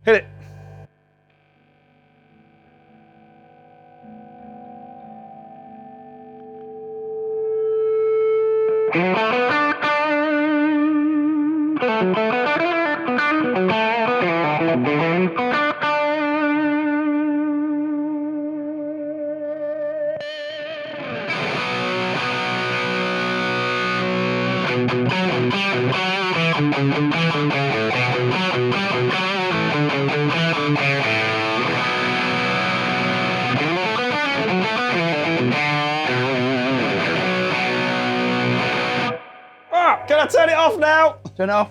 Hit it. Can I turn it off now? Turn it off.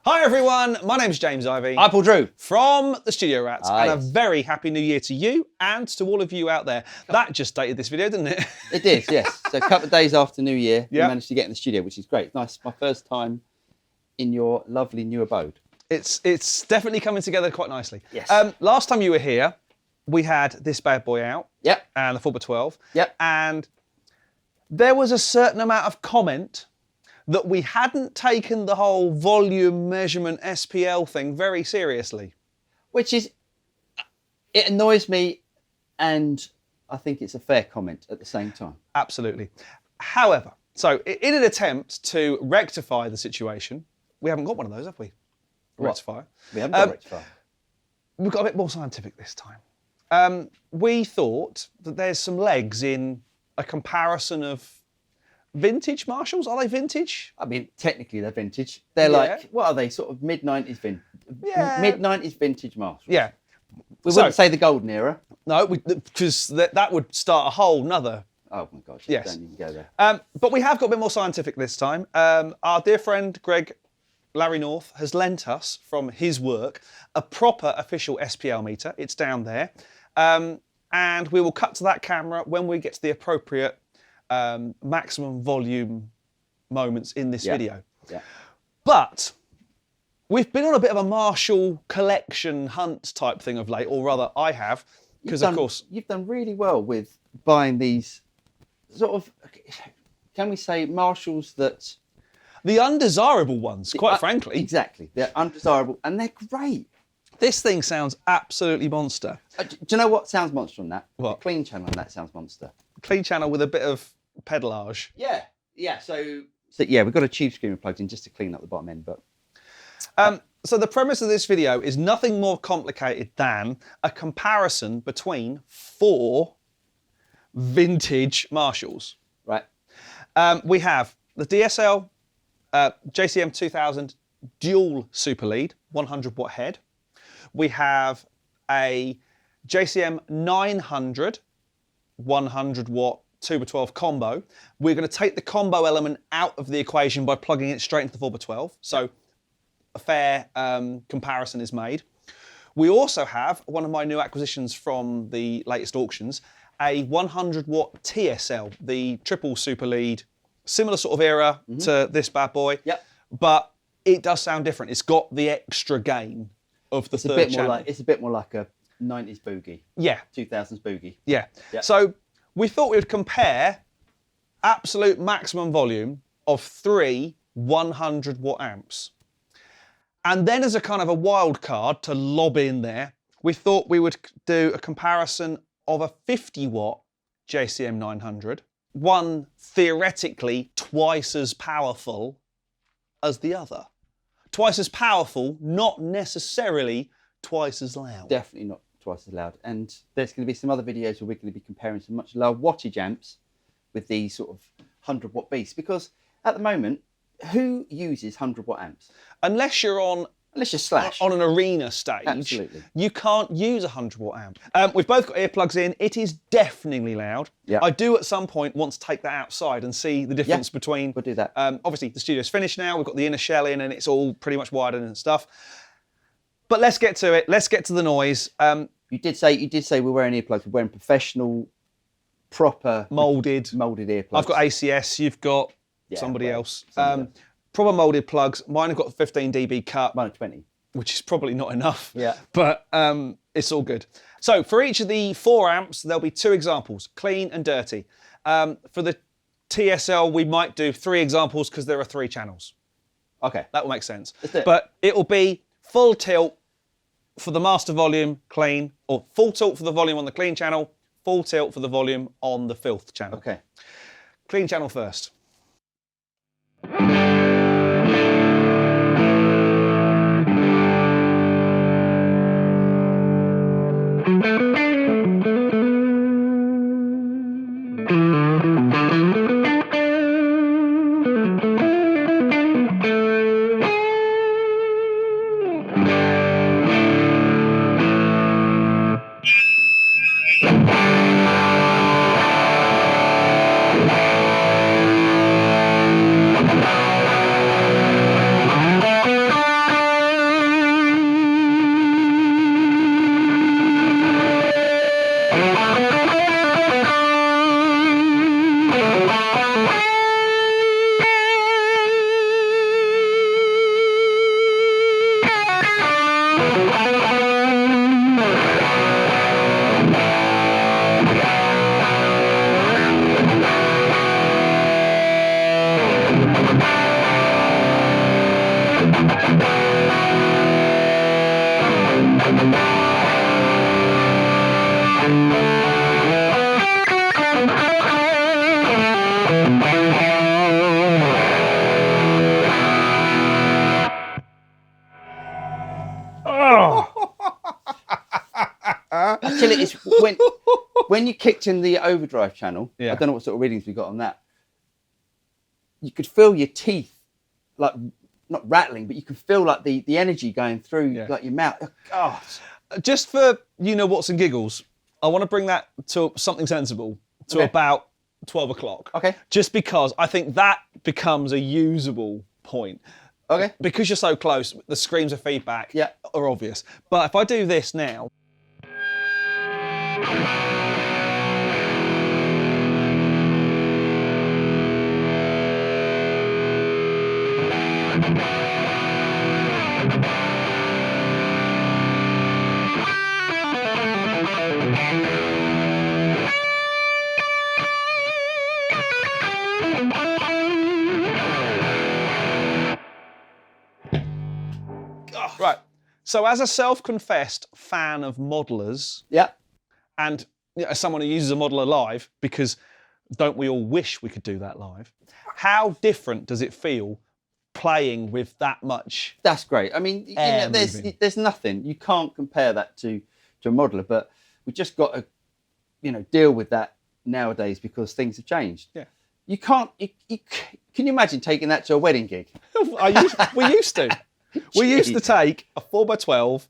Hi everyone, my name's James Ivey. I'm Paul Drew. From the Studio Rats, Hi. and a very happy new year to you and to all of you out there. That just dated this video, didn't it? It did, yes. So a couple of days after New Year, we Yep. managed to get in the studio, which is great. Nice, my first time in your lovely new abode. It's definitely coming together quite nicely. Yes. Last time you were here, we had this bad boy out. Yep. And the 4x12. Yep. And there was a certain amount of comment that we hadn't taken the whole volume measurement SPL thing very seriously. Which is, it annoys me, and I think it's a fair comment at the same time. Absolutely. However, so in an attempt to rectify the situation, we haven't got one of those, have we? What? Rectifier. We haven't got a rectifier. We've got a bit more scientific this time. We thought that there's some legs in a comparison of vintage Marshalls. Are they vintage? I mean, technically they're vintage. They're Yeah. like, what are they? Sort of mid-90s vintage. Yeah. Mid-90s vintage Marshalls. Yeah. We So- wouldn't say the golden era. No, because that would start a whole nother. Oh my God, Yes. don't even go there. But we have got a bit more scientific this time. Our dear friend Greg Larry North has lent us from his work a proper official SPL meter. It's down there. And we will cut to that camera when we get to the appropriate maximum volume moments in this video. Yeah. But we've been on a bit of a Marshall collection hunt type thing of late, or rather I have, because of course... You've done really well with buying these sort of, can we say, Marshalls that... The undesirable ones, quite frankly. Exactly. They're undesirable and they're great. This thing sounds absolutely monster. Do you know what sounds monster on that? What? The clean channel on that sounds monster. Clean channel with a bit of pedalage. Yeah. Yeah. So yeah, we've got a tube screamer plugged in just to clean up the bottom end, but... So the premise of this video is nothing more complicated than a comparison between 4 vintage Marshalls. Right. We have the DSL JCM 2000 dual super lead, 100 watt head. We have a JCM 900, 100 watt 2x12 combo. We're going to take the combo element out of the equation by plugging it straight into the 4x12. So a fair comparison is made. We also have one of my new acquisitions from the latest auctions, a 100 watt TSL, the triple super lead, similar sort of era to this bad boy. Yep. But it does sound different. It's got the extra gain of the third channel. It's a bit more like a 90s boogie. Yeah. 2000s boogie. Yeah. Yeah. So we thought we would compare absolute maximum volume of 3 100 watt amps. And then as a kind of a wild card to lob in there, we thought we would do a comparison of a 50 watt JCM 900, one theoretically twice as powerful as the other. Twice as powerful, not necessarily twice as loud. Definitely not twice as loud. And there's going to be some other videos where we're going to be comparing some much lower wattage amps with these sort of 100 watt beasts. Because at the moment, who uses 100 watt amps? Unless you're on Slash. on an arena stage, Absolutely. you can't use a 100 watt amp. We've both got earplugs in. It is definitely loud. Yeah. I do at some point want to take that outside and see the difference between... We'll do that. Obviously, the studio's finished now. We've got the inner shell in and it's all pretty much wired and stuff. But let's get to it. Let's get to the noise. You did say we're wearing earplugs. We're wearing professional, proper... Moulded earplugs. I've got ACS. You've got somebody else. Proper moulded plugs. Mine have got 15 dB cut. Mine are 20. Which is probably not enough. Yeah. But it's all good. So for each of the 4 amps, there'll be 2 examples, clean and dirty. For the TSL, we might do 3 examples because there are 3 channels. Okay. That will make sense. Let's do it. But it will be full tilt for the master volume, clean, or full tilt for the volume on the clean channel, full tilt for the volume on the filth channel. Okay. Clean channel first. Actually, it's when you kicked in the overdrive channel. Yeah. I don't know what sort of readings we got on that. You could feel your teeth, like not rattling, but you could feel like the energy going through like your mouth. Oh. Just for what's and giggles, I want to bring that to something sensible to about 12 o'clock. Okay. Just because I think that becomes a usable point. Okay. Because you're so close, the screams of feedback are obvious. But if I do this now. Right. So as a self-confessed fan of modelers, and as someone who uses a modeler live, because don't we all wish we could do that live, how different does it feel playing with that much? That's great. I mean, there's nothing. You can't compare that to a modeler, but we just got to, deal with that nowadays because things have changed. Yeah. You can't. Can you imagine taking that to a wedding gig? We used to. We used to take a 4x12,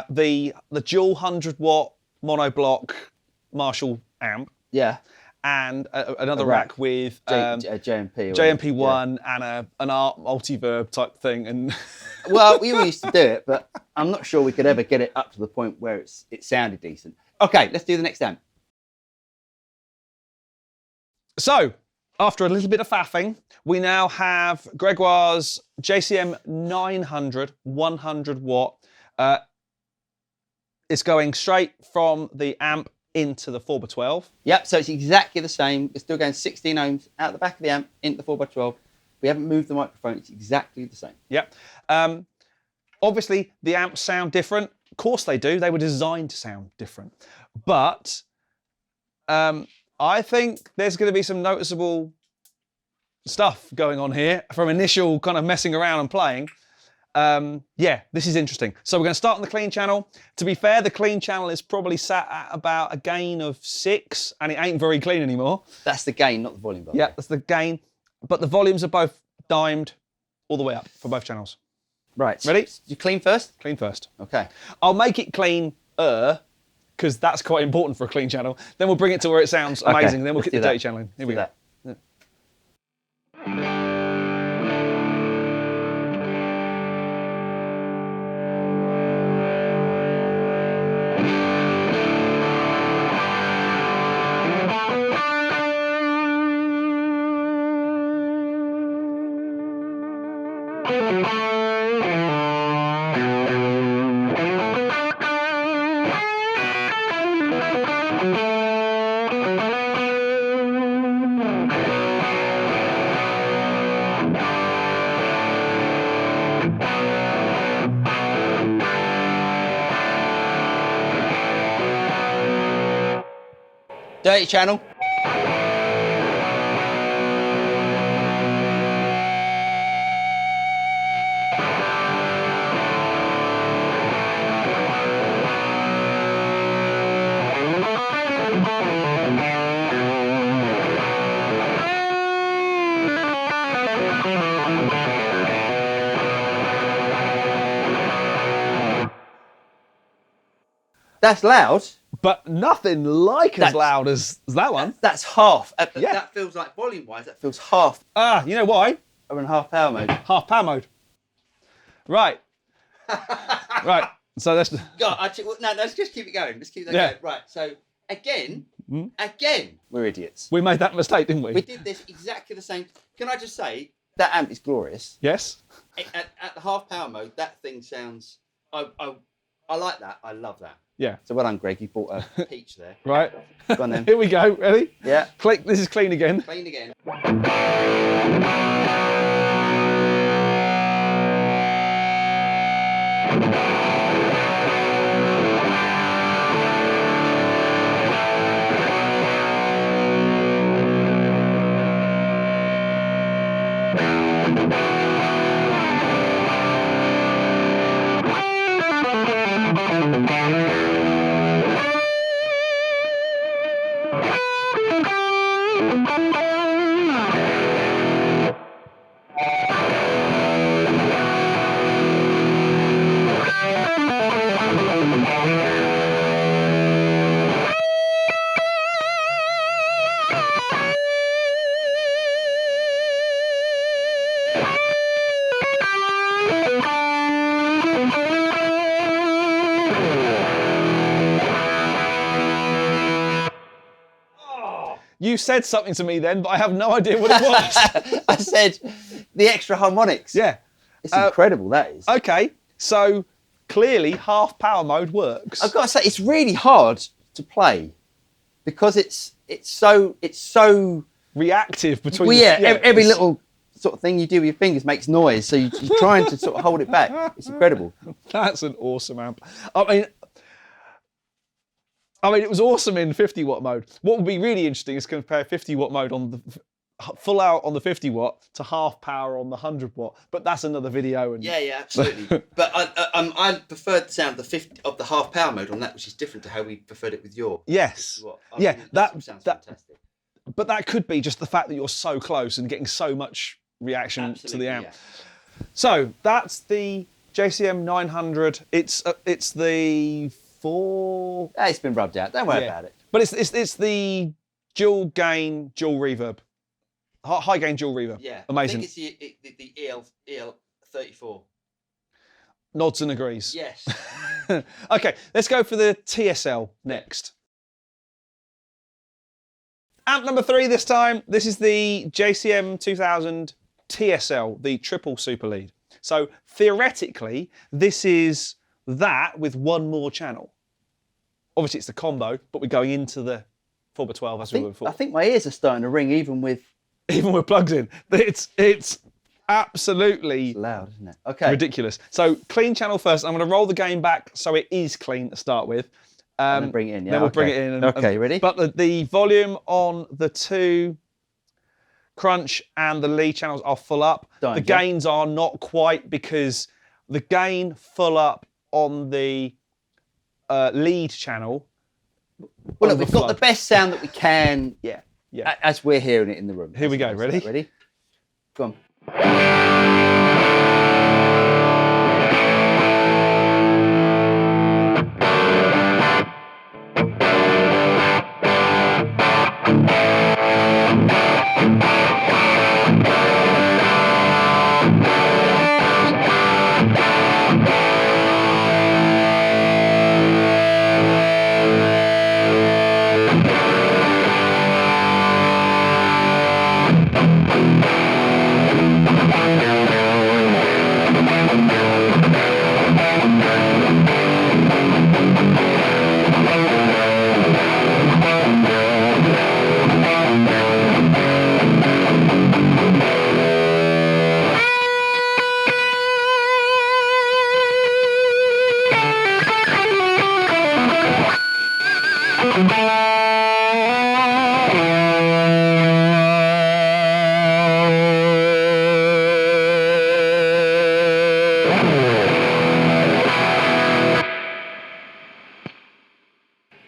the dual 100-watt monoblock Marshall amp. Yeah. And another rack with JMP1 and an art multi-verb type thing. And well, we all used to do it, but I'm not sure we could ever get it up to the point where it sounded decent. Okay, let's do the next amp. So, after a little bit of faffing, we now have Gregoire's JCM 900 100-watt. It's going straight from the amp into the 4x12. Yep, so it's exactly the same. It's still going 16 ohms out the back of the amp into the 4x12. We haven't moved the microphone. It's exactly the same. Yep. Obviously, the amps sound different. Of course they do. They were designed to sound different. But I think there's going to be some noticeable stuff going on here from initial kind of messing around and playing. Yeah, this is interesting. So we're going to start on the clean channel. To be fair, the clean channel is probably sat at about a gain of 6, and it ain't very clean anymore. That's the gain, not the volume. By the way. That's the gain. But the volumes are both dimed all the way up for both channels. Right. Ready? You clean first? Clean first. Okay. I'll make it clean because that's quite important for a clean channel. Then we'll bring it to where it sounds amazing. Then we'll get the dirty channel in. Here we go. Dirty channel. That's loud. But nothing like as That's- loud as that one. That's half. Yeah. That feels like volume-wise, that feels half. Ah, you know why? We're in half power mode. Half power mode. Right. Right. So that's. God, no, let's just keep it going. Let's keep that Yeah. going. Right, so again, we're idiots. We made that mistake, didn't we? We did this exactly the same. Can I just say, that amp is glorious. Yes. At the half power mode, that thing sounds, I like that. I love that. Yeah. So well done, Greg. You bought a peach there. Right. Go on then. Here we go. Ready? Yeah. Click. This is clean again. Clean again. You said something to me then, but I have no idea what it was. I said the extra harmonics. Yeah. It's incredible, that is. Okay. So clearly, half power mode works. I've got to say, it's really hard to play because it's so Reactive between. well, yeah, every it's- little sort of thing you do with your fingers makes noise, so you're trying to sort of hold it back. It's incredible. That's an awesome amp. I mean, it was awesome in 50 watt mode. What would be really interesting is to compare 50 watt mode on the full out on the 50 watt to half power on the 100 watt. But that's another video. And Yeah, absolutely. But I preferred the sound of the half power mode on that, which is different to how we preferred it with your. yes, I yeah, think that sounds that. fantastic. But that could be just the fact that you're so close and getting so much reaction to Absolutely, the amp. yeah. So that's the JCM 900. It's the 4. It's been rubbed out. Don't worry about it. But it's the dual gain, dual reverb, high gain, dual reverb. Yeah, Amazing. I think it's the EL 34. Nods and agrees. Yes. Okay, let's go for the TSL next. Amp number 3 this time. This is the JCM 2000 TSL, the triple super lead. So theoretically, this is that with one more channel. Obviously, it's the combo, but we're going into the 4x12 as we were before. I think my ears are starting to ring even with plugs in. It's absolutely loud, isn't it? Okay. ridiculous. So clean channel first. I'm going to roll the gain back so it is clean to start with. And then bring it in. Yeah. Then we'll bring it in. Okay, ready? But the volume on the 2 crunch and the lead channels are full up. Don't The you? gains are not quite because the gain full up on the lead channel. Well, look, we've got the best sound that we can. Yeah. Yeah. As we're hearing it in the room. Here we go. Ready? Ready? Go on.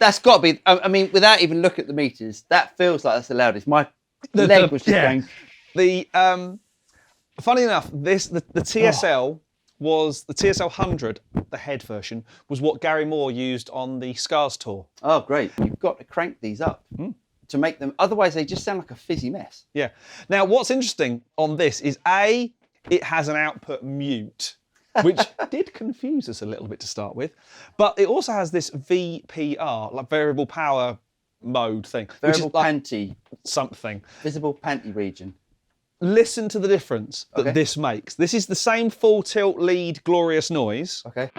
That's got to be. I mean, without even looking at the meters, that feels like that's the loudest. My leg was just going. The funny enough, the TSL was the TSL 100, the head version, was what Gary Moore used on the Scars tour. Oh, great! You've got to crank these up to make them. Otherwise, they just sound like a fizzy mess. Yeah. Now, what's interesting on this is it has an output mute, which did confuse us a little bit to start with, but it also has this VPR, like variable power mode thing, Variable which is like panty, something. visible panty region. Listen to the difference that this makes. This is the same full tilt lead glorious noise. Okay.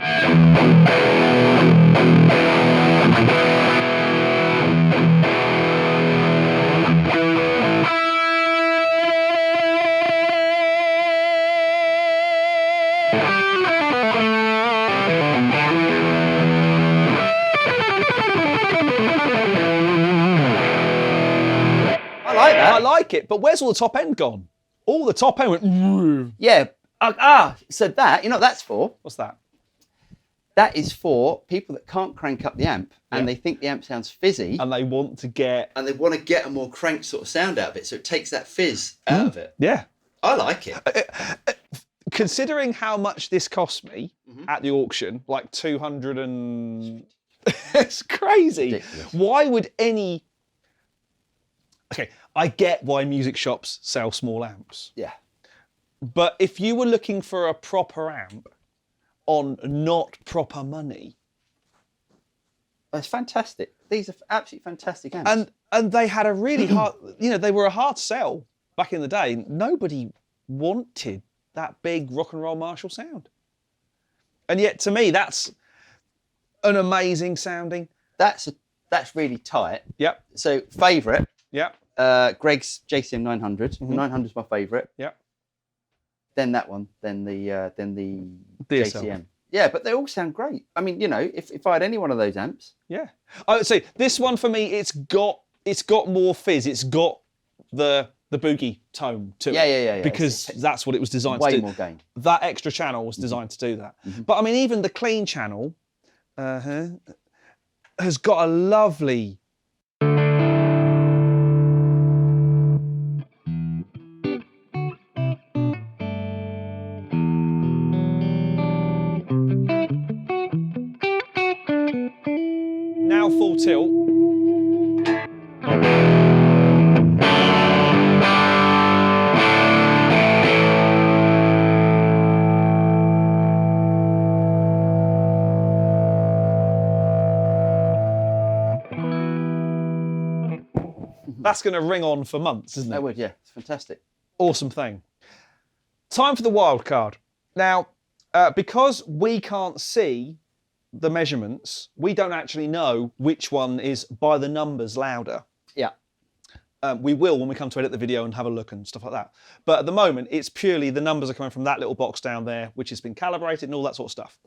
I like it, but where's all the top end gone? All the top end went. Woo. Yeah. So that, you know what that's for? What's that? That is for people that can't crank up the amp and they think the amp sounds fizzy. And they want to get. And they want to get a more cranked sort of sound out of it, so it takes that fizz out of it. Yeah. I like it. Considering how much this cost me at the auction, like 200 and. It's crazy. Ridiculous. Why would any. Okay, I get why music shops sell small amps. Yeah. But if you were looking for a proper amp on not proper money. It's fantastic. These are absolutely fantastic amps. And they had a really hard, they were a hard sell back in the day. Nobody wanted that big rock and roll Marshall sound. And yet to me, that's an amazing sounding. That's really tight. Yep. So favourite. Yep. Greg's JCM 900. The 900 is my favourite. Yep. Then that one. Then the DSL. JCM. Yeah, but they all sound great. I mean, if I had any one of those amps. Yeah. I would say this one for me, it's got more fizz. It's got the boogie tone to it. Yeah. Because that's what it was designed to do. Way more gain. That extra channel was designed to do that. But I mean, even the clean channel has got a lovely. Now full tilt. That's going to ring on for months, isn't it? That would, yeah. It's fantastic. Awesome thing. Time for the wild card. Now, because we can't see the measurements, we don't actually know which one is by the numbers louder. Yeah. We will when we come to edit the video and have a look and stuff like that. But at the moment, it's purely the numbers are coming from that little box down there, which has been calibrated and all that sort of stuff.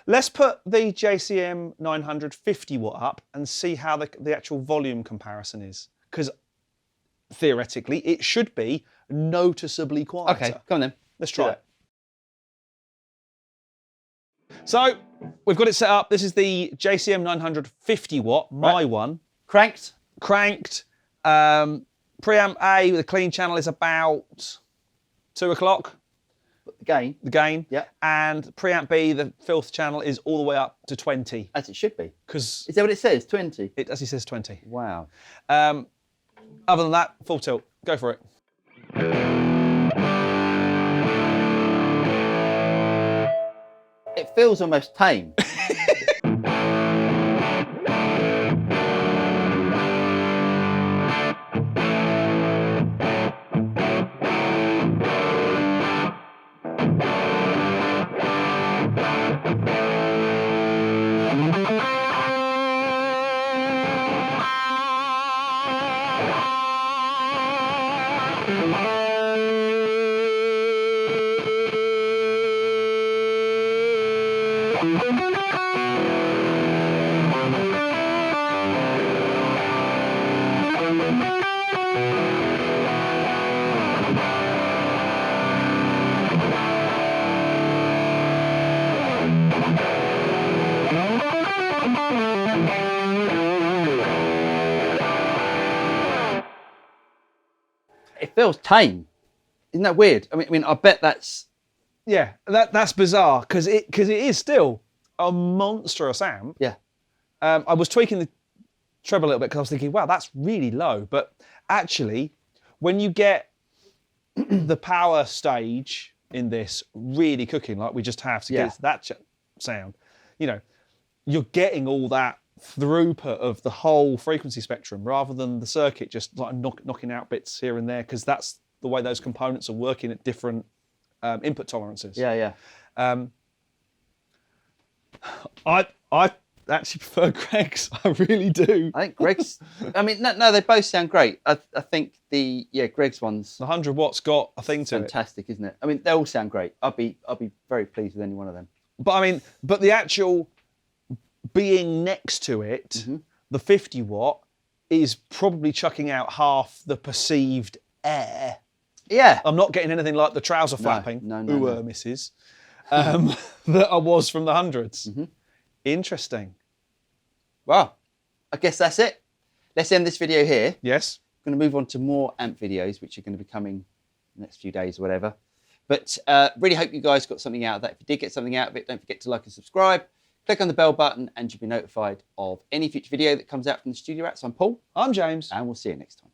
Let's put the JCM 950 watt up and see how the actual volume comparison is. Because theoretically, it should be noticeably quieter. Okay, come on then. Let's try it. So, we've got it set up. This is the JCM 950 watt, my one. Cranked. Preamp A with a clean channel is about 2 o'clock. The gain. Yeah. And preamp B, the filth channel, is all the way up to 20. As it should be. Because is that what it says? 20? It actually says 20. Wow. Other than that, full tilt. Go for it. It feels almost tame. feels tame. Isn't that weird? I mean, I bet that's... Yeah, that's bizarre because it is still a monstrous amp. Yeah. I was tweaking the treble a little bit because I was thinking, wow, that's really low. But actually, when you get the power stage in this really cooking like we just have to get that sound, you know, you're getting all that throughput of the whole frequency spectrum rather than the circuit just like knocking out bits here and there, because that's the way those components are working at different input tolerances. Yeah. I actually prefer Greg's. I really do. I think Greg's... I mean, no, they both sound great. I think Greg's one's... The 100 watts got a thing to it. Fantastic, isn't it? I mean, they all sound great. I'll be very pleased with any one of them. But I mean, the actual being next to it, the 50 watt, is probably chucking out half the perceived air. Yeah. I'm not getting anything like the trouser flapping, no. misses, that I was from the hundreds. Interesting. Well, I guess that's it. Let's end this video here. Yes. I'm going to move on to more amp videos, which are going to be coming in the next few days or whatever. But really hope you guys got something out of that. If you did get something out of it, don't forget to like and subscribe. Click on the bell button and you'll be notified of any future video that comes out from the Studio Rats. I'm Paul. I'm James. And we'll see you next time.